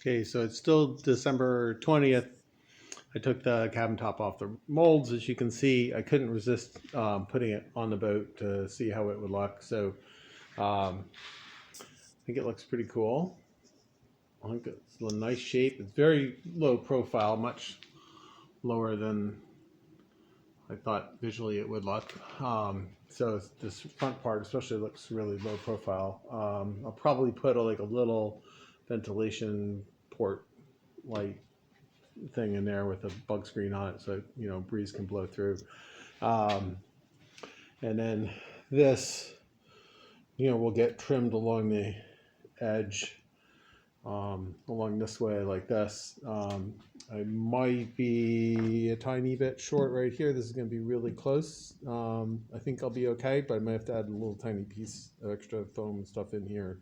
Okay, so it's still December 20th. I took the cabin top off the molds. As you can see, I couldn't resist putting it on the boat to see how it would look. So I think it looks pretty cool. I think it's a nice shape. It's very low profile, much lower than I thought visually it would look. So this front part especially looks really low profile. I'll probably put like a little ventilation port light thing in there with a bug screen on it so breeze can blow through. And then this will get trimmed along the edge, along this way like this. I might be a tiny bit short right here. This is going to be really close. I think I'll be okay, but I might have to add a little tiny piece of extra foam and stuff in here.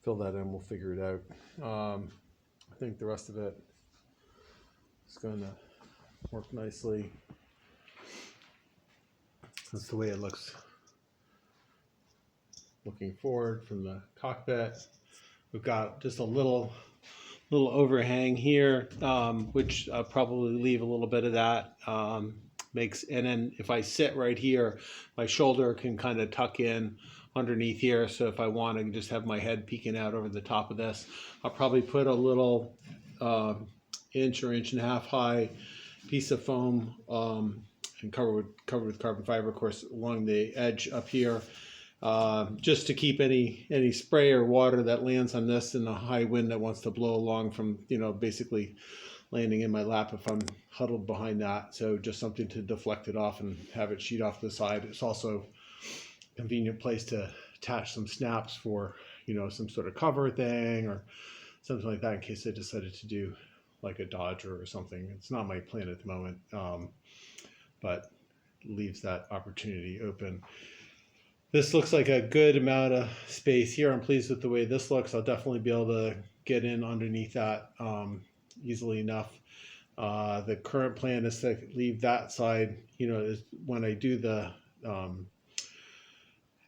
Fill that in, we'll figure it out. I think the rest of it is going to work nicely. That's the way it looks looking forward from the cockpit. We've got just a little overhang here, which I'll probably leave a little bit of that. And then if I sit right here, my shoulder can kind of tuck in underneath here. So if I want, I can just have my head peeking out over the top of this. I'll probably put a little inch or inch and a half high piece of foam and covered with carbon fiber, of course, along the edge up here. Just to keep any spray or water that lands on this in a high wind that wants to blow along from, basically landing in my lap if I'm huddled behind that. So just something to deflect it off and have it sheet off the side. It's also a convenient place to attach some snaps for, some sort of cover thing or something like that in case I decided to do like a Dodger or something. It's not my plan at the moment, but leaves that opportunity open. This looks like a good amount of space here. I'm pleased with the way this looks. I'll definitely be able to get in underneath that easily enough. The current plan is to leave that side, is when I do the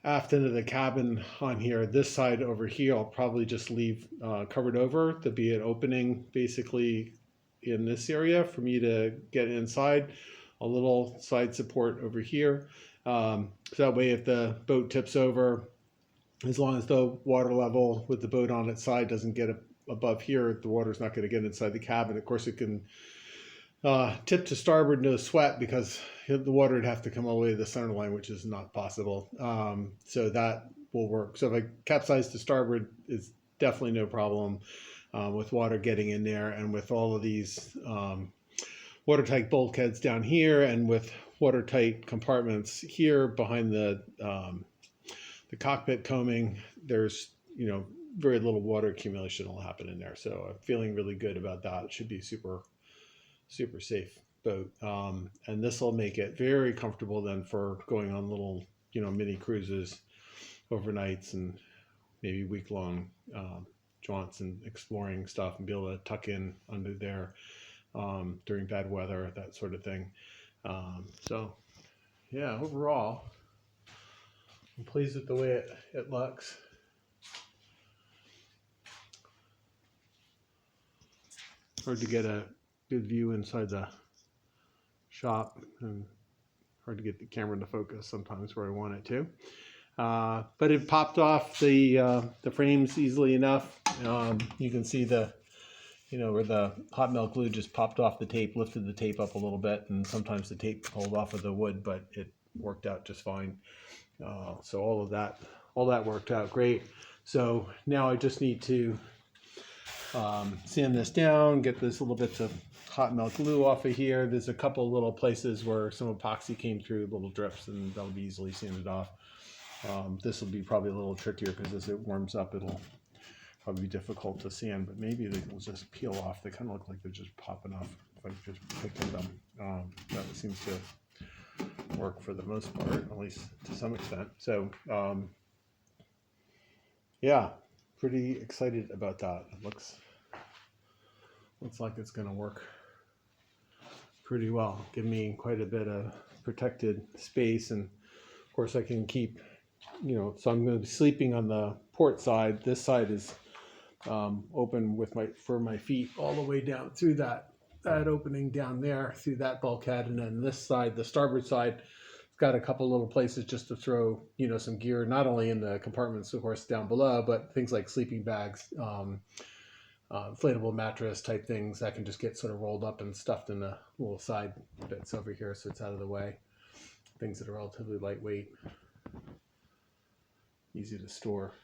aft end of the cabin on here, this side over here, I'll probably just leave covered over to be an opening basically in this area for me to get inside. A little side support over here. So that way if the boat tips over, as long as the water level with the boat on its side doesn't get above here, the water's not going to get inside the cabin. Of course, it can tip to starboard, no sweat, because the water would have to come all the way to the center line, which is not possible. So that will work. So if I capsize to starboard, it's definitely no problem with water getting in there, and with all of these watertight bulkheads down here, and with watertight compartments here behind the cockpit coaming, there's very little water accumulation will happen in there. So I'm feeling really good about that. It should be super safe boat, and this will make it very comfortable then for going on little mini cruises, overnights, and maybe week-long jaunts and exploring stuff, and be able to tuck in under there during bad weather, that sort of thing. So yeah, overall, I'm pleased with the way it looks. Hard to get a good view inside the shop, and hard to get the camera to focus sometimes where I want it to. But it popped off the frames easily enough. You can see where the hot melt glue just popped off the tape, lifted the tape up a little bit, and sometimes the tape pulled off of the wood, but it worked out just fine. So all that worked out great. So now I just need to sand this down, get this little bits of hot melt glue off of here. There's a couple little places where some epoxy came through, little drips, and that'll be easily sanded off. This will be probably a little trickier because as it warms up, it'll probably be difficult to sand, but maybe they will just peel off. They kind of look like they're just popping off if I just pick at them. That seems to work for the most part, at least to some extent. So yeah, pretty excited about that. It looks like it's going to work pretty well. Give me quite a bit of protected space, and of course I can keep, so I'm going to be sleeping on the port side. This side is open with for my feet all the way down through that opening down there through that bulkhead, and then this side, the starboard side, it's got a couple little places just to throw, you know, some gear, not only in the compartments, of course, down below, but things like sleeping bags, inflatable mattress type things that can just get sort of rolled up and stuffed in the little side bits over here, so it's out of the way. Things that are relatively lightweight, easy to store.